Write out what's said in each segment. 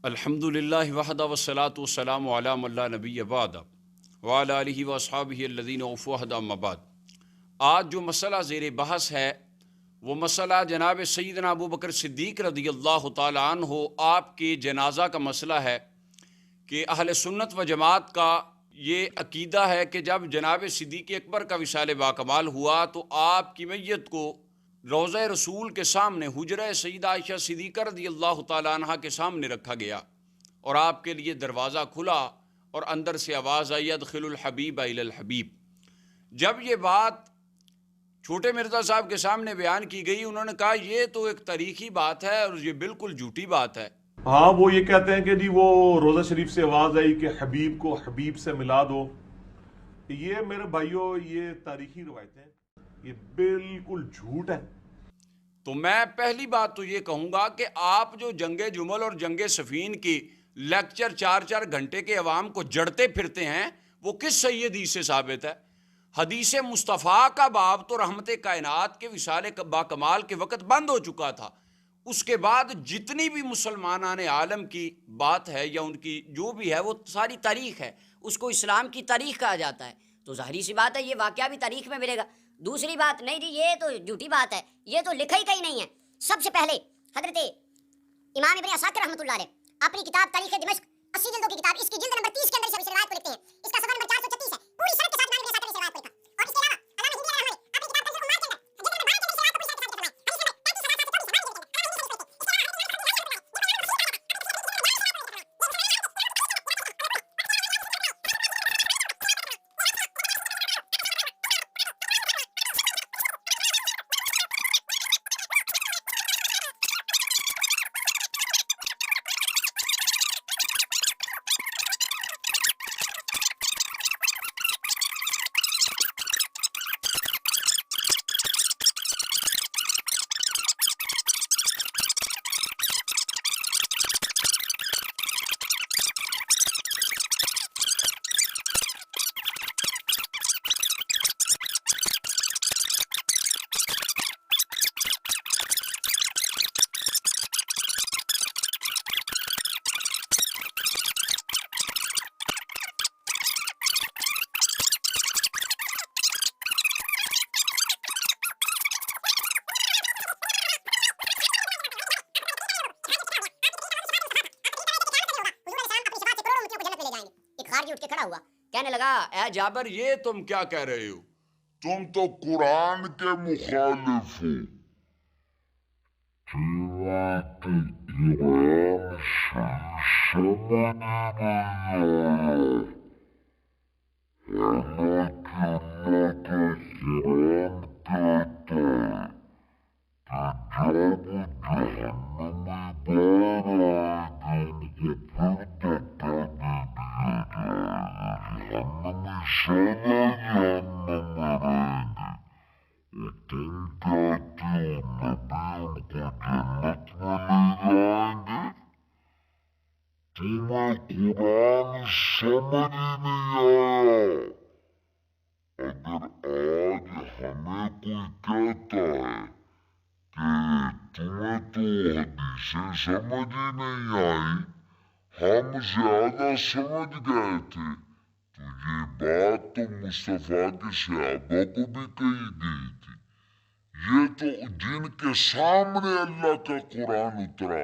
الحمدللہ وحدہ والصلاۃ والسلام علی من لا نبی بعد وعلی آلہ واصحابہ الذین اوفوا عہدہ اما بعد۔ آج جو مسئلہ زیر بحث ہے وہ مسئلہ جناب سیدنا ابو بکر صدیق رضی اللہ تعالیٰ عنہ آپ کے جنازہ کا مسئلہ ہے کہ اہل سنت و جماعت کا یہ عقیدہ ہے کہ جب جناب صدیق اکبر کا وصال باکمال ہوا تو آپ کی میت کو روضہ رسول کے سامنے حجرہ سیدہ عائشہ صدیقہ رضی اللہ تعالیٰ عنہ کے سامنے رکھا گیا اور آپ کے لیے دروازہ کھلا اور اندر سے آواز آئی ادخل الحبیب الی الحبیب۔ جب یہ بات چھوٹے مرزا صاحب کے سامنے بیان کی گئی انہوں نے کہا یہ تو ایک تاریخی بات ہے اور یہ بالکل جھوٹی بات ہے۔ ہاں وہ یہ کہتے ہیں کہ جی وہ روزہ شریف سے آواز آئی کہ حبیب کو حبیب سے ملا دو۔ یہ میرے بھائیوں یہ تاریخی روایتیں یہ بالکل جھوٹ ہے۔ تو میں پہلی بات تو یہ کہوں گا کہ آپ جو جنگ جمل اور جنگ صفین کی لیکچر 4 گھنٹے کے عوام کو جڑتے پھرتے ہیں وہ کس صحیح حدیث سے ثابت ہے؟ حدیث مصطفیٰ کا باب تو رحمت کائنات کے وصال باکمال کے وقت بند ہو چکا تھا، اس کے بعد جتنی بھی مسلمانان عالم کی بات ہے یا ان کی جو بھی ہے وہ ساری تاریخ ہے، اس کو اسلام کی تاریخ کہا جاتا ہے، تو ظاہری سی بات ہے یہ واقعہ بھی تاریخ میں ملے گا۔ دوسری بات نہیں جی یہ تو جھوٹی بات ہے، یہ تو لکھا ہی کہیں نہیں ہے۔ سب سے پہلے حضرت امام ابن عساکر رحمۃ اللہ علیہ اپنی کتاب تاریخ دمشق 80 جلدوں کی کتاب اس کی جلد نمبر 30 کے اندر اس روایت کو لکھتے ہیں، اس کا صفحہ نمبر 436 ہے، پوری سند کے ساتھ امام ابن عساکر نے روایت کو لکھا۔ اور اس کے علاوہ علامہ ہندی علیہ رحمۃ اپنی کتاب تفسیر عمار کے اندر جلد نمبر 12 کے اندر اس روایت کو پوری سند کے ساتھ اٹھ کے کھڑا ہوا کہنے لگا اے جابر یہ تم کیا کہہ رہے ہو؟ تم تو قرآن کے مخالف ہو۔ تمہیں قرآن سمجھ نہیں آیا۔ اگر آج ہمیں کوئی کہتا ہے کہ تمہیں تو حدیثیں سمجھ ہی نہیں آئی، ہم زیادہ سمجھ گئے تھے، تو یہ بات تو مصطفیٰ کے صحابہ کو بھی کہی گئی تھی۔ یہ تو جن کے سامنے اللہ کا قرآن اترا،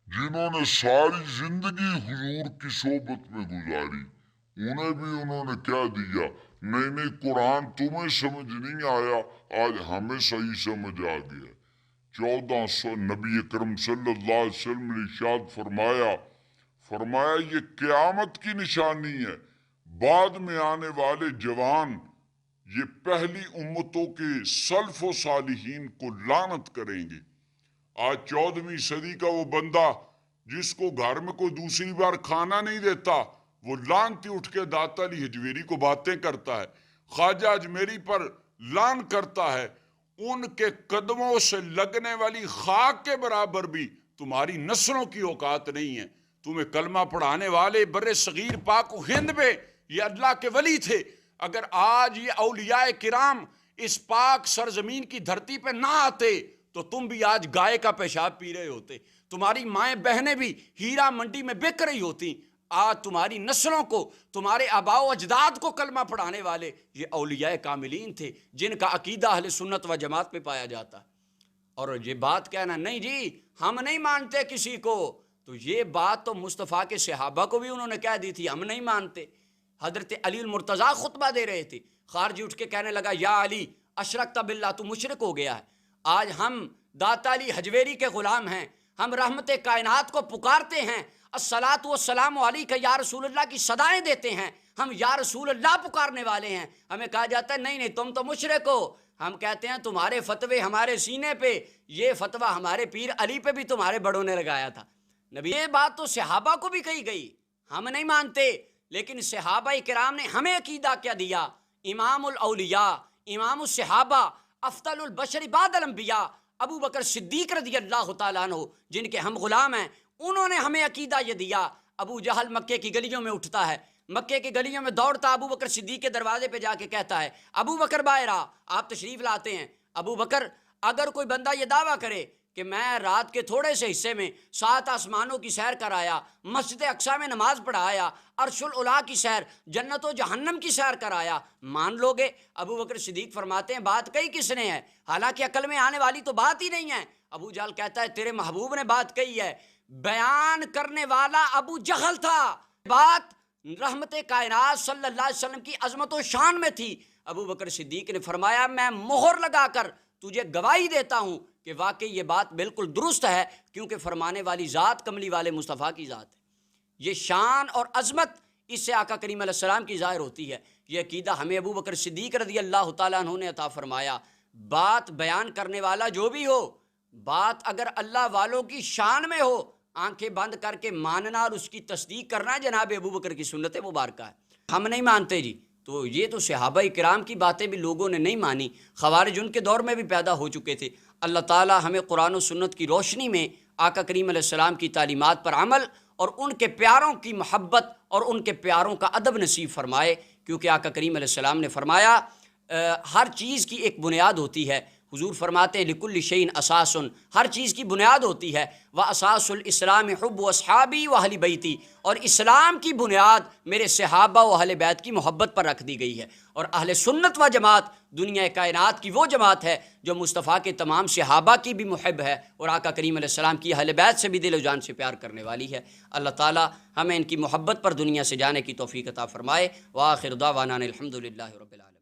جنہوں نے ساری زندگی حضور کی صحبت میں گزاری، انہیں بھی انہوں نے کہہ دیا نہیں قرآن تمہیں سمجھ نہیں آیا، آج ہمیں صحیح سمجھ آ گیا۔ 1400 نبی اکرم صلی اللہ علیہ وسلم نے ارشاد فرمایا یہ قیامت کی نشانی ہے، بعد میں آنے والے جوان یہ پہلی امتوں کے سلف و صالحین کو لعنت کریں گے۔ آج 14ویں صدی کا وہ بندہ جس کو گھر میں کوئی دوسری بار کھانا نہیں دیتا وہ لعنتی اٹھ کے داتا علی حجویری کو باتیں کرتا ہے، خواجہ اجمیری پر لعن کرتا ہے، ان کے قدموں سے لگنے والی خاک کے برابر بھی تمہاری نسلوں کی اوقات نہیں ہے۔ تمہیں کلمہ پڑھانے والے بر صغیر پاک و ہند میں یہ اللہ کے ولی تھے، اگر آج یہ اولیاء کرام اس پاک سرزمین کی دھرتی پہ نہ آتے تو تم بھی آج گائے کا پیشاب پی رہے ہوتے، تمہاری مائیں بہنیں بھی ہیرا منڈی میں بک رہی ہوتی، آج تمہاری نسلوں کو، تمہارے آباء و اجداد کو کلمہ پڑھانے والے یہ اولیاء کاملین تھے جن کا عقیدہ اہل سنت و جماعت پہ پایا جاتا ہے۔ اور یہ بات کہنا نہیں جی ہم نہیں مانتے کسی کو، تو یہ بات تو مصطفیٰ کے صحابہ کو بھی انہوں نے کہہ دی تھی ہم نہیں مانتے۔ حضرت علی المرتضیٰ خطبہ دے رہے تھے، خارجی اٹھ کے کہنے لگا یا علی اشرکت باللہ، تو مشرک ہو گیا ہے۔ آج ہم داتا علی حجویری کے غلام ہیں، ہم رحمت کائنات کو پکارتے ہیں، الصلاۃ والسلام علیک یا رسول اللہ کی صدائیں دیتے ہیں، ہم یا رسول اللہ پکارنے والے ہیں۔ ہمیں کہا جاتا ہے نہیں نہیں تم تو مشرک ہو، ہم کہتے ہیں تمہارے فتوے ہمارے سینے پہ، یہ فتویٰ ہمارے پیر علی پہ بھی تمہارے بڑوں نے لگایا تھا۔ نبی یہ بات تو صحابہ کو بھی کہی گئی، ہم نہیں مانتے، لیکن صحابہ کرام نے ہمیں عقیدہ کیا دیا؟ امام الاولیاء، امام الصحابہ، افضل البشر بعد الانبیاء ابو بکر صدیق رضی اللہ تعالیٰ عنہ جن کے ہم غلام ہیں، انہوں نے ہمیں عقیدہ یہ دیا۔ ابو جہل مکے کی گلیوں میں اٹھتا ہے، مکے کی گلیوں میں دوڑتا ابو بکر صدیق کے دروازے پہ جا کے کہتا ہے ابو بکر باہر آ، آپ تشریف لاتے ہیں۔ ابو بکر اگر کوئی بندہ یہ دعویٰ کرے کہ میں رات کے تھوڑے سے حصے میں 7 آسمانوں کی سیر کرایا، مسجد اقصیٰ میں نماز پڑھایا، عرش العلیٰ کی سیر، جنت و جہنم کی سیر کرایا، مان لو گے؟ ابو بکر صدیق فرماتے ہیں بات کہی کس نے ہے؟ حالانکہ عقل میں آنے والی تو بات ہی نہیں ہے۔ ابو جہل کہتا ہے تیرے محبوب نے بات کہی ہے، بیان کرنے والا ابو جہل تھا، بات رحمت کائنات صلی اللہ علیہ وسلم کی عظمت و شان میں تھی۔ ابو بکر صدیق نے فرمایا میں مہر لگا کر تجھے گواہی دیتا ہوں کہ واقعی یہ بات بالکل درست ہے، کیونکہ فرمانے والی ذات کملی والے مصطفیٰ کی ذات ہے۔ یہ شان اور عظمت اس سے آقا کریم علیہ السلام کی ظاہر ہوتی ہے۔ یہ عقیدہ ہمیں ابو بکر صدیق رضی اللہ تعالیٰ عنہ نے عطا فرمایا۔ بات بیان کرنے والا جو بھی ہو، بات اگر اللہ والوں کی شان میں ہو، آنکھیں بند کر کے ماننا اور اس کی تصدیق کرنا جناب ابو بکر کی سنت مبارکہ ہے۔ ہم نہیں مانتے جی، تو یہ تو صحابہ کرام کی باتیں بھی لوگوں نے نہیں مانی، خوارج ان کے دور میں بھی پیدا ہو چکے تھے۔ اللہ تعالی ہمیں قرآن و سنت کی روشنی میں آقا کریم علیہ السلام کی تعلیمات پر عمل اور ان کے پیاروں کی محبت اور ان کے پیاروں کا ادب نصیب فرمائے، کیونکہ آقا کریم علیہ السلام نے فرمایا ہر چیز کی ایک بنیاد ہوتی ہے۔ حضور فرماتے ہیں لکل شیء اساس، ہر چیز کی بنیاد ہوتی ہے، واساس الاسلام حب اصحابی و اہل بیتی، اور اسلام کی بنیاد میرے صحابہ و اہل بیت کی محبت پر رکھ دی گئی ہے۔ اور اہل سنت و جماعت دنیا کائنات کی وہ جماعت ہے جو مصطفیٰ کے تمام صحابہ کی بھی محب ہے اور آقا کریم علیہ السلام کی اہل بیت سے بھی دل و جان سے پیار کرنے والی ہے۔ اللہ تعالی ہمیں ان کی محبت پر دنیا سے جانے کی توفیق عطا فرمائے۔ وآخر دعوانا الحمدللہ رب العالمین۔